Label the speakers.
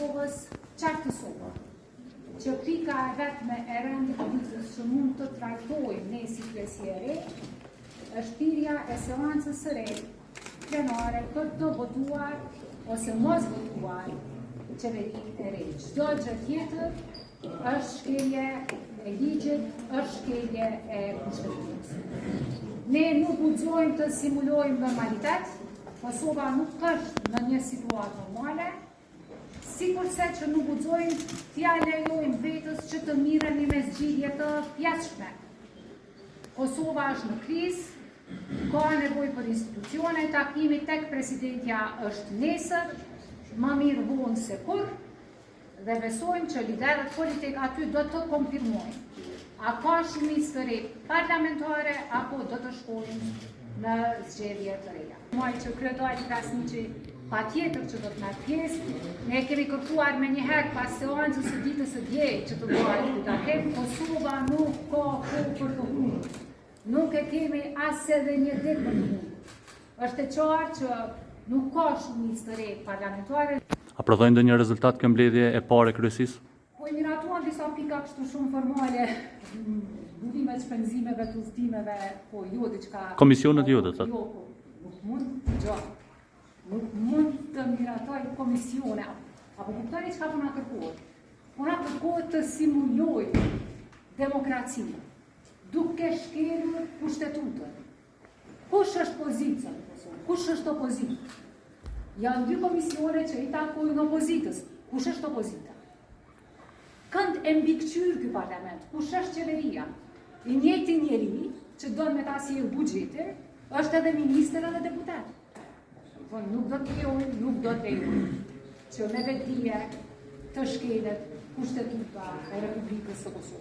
Speaker 1: Kosovës qartësohet që pika e vetme e renditës që mund të trajtojmë ne si pjesë e re është thirrja e seancës së re plenare për të votuar ose mos votuar qeverinë e re. Çdo gjë tjetër është shkelje e ligjit, është shkelje e kushtetues. Ne nuk guxojmë të simulojmë normalitet. Kosova nuk është në një situatë normale, sikurse që nuk guxojmë t'ia lejojmë vetës që të mirremi me zgjidhje të jashtme. Kosova është në krizë, ka nevojë për institucione, takimi tek presidentja është nesër, më mirë vonë se kur, dhe besojmë që liderët politik aty do të konfirmojnë a ka shumicë të re parlamentare apo do të shkojnë në zgjedhje të reja. Muaj që kryetari Krasniqi patjetër që do të marrë pjesë, ne kemi kërkuar menjëherë pas seancës së ditës së djeli që të bëhet ky takim, Kosova nuk ka kohë për të hundur. Nuk e kemi as edhe një ditë për të hundur. Është e qartë që nuk ka shumicë të re parlamentare.
Speaker 2: A prodhojnë ndonjë rezultat kjo mbledhje e parë e kryesisë?
Speaker 1: Po i miratuan disa pika kështu shumë formale, bulimet shpenzimeve të udhëtimeve, po jo diçka.
Speaker 2: Komisionet jo do të thotë.
Speaker 1: Jo, po nuk mund të miratoj komisione. Apo kuptoni çka po na kërkohet? Po na kërkohet të simulojmë demokracinë, duke shkelur kushtetutën. Kush është pozicia në Kosovë? Kush është opozitë? Janë dy komisione që i takojnë opozitës. Kush është opozita? Kënd e mbikëqyr ky parlament? Kush është qeveria? I njëjti njeri që don me ta sjellë buxhetin, është edhe ministër edhe deputet. Po nuk do të lejojmë që me vetdije të shkelet kushtetuta e Republikës së Kosovës.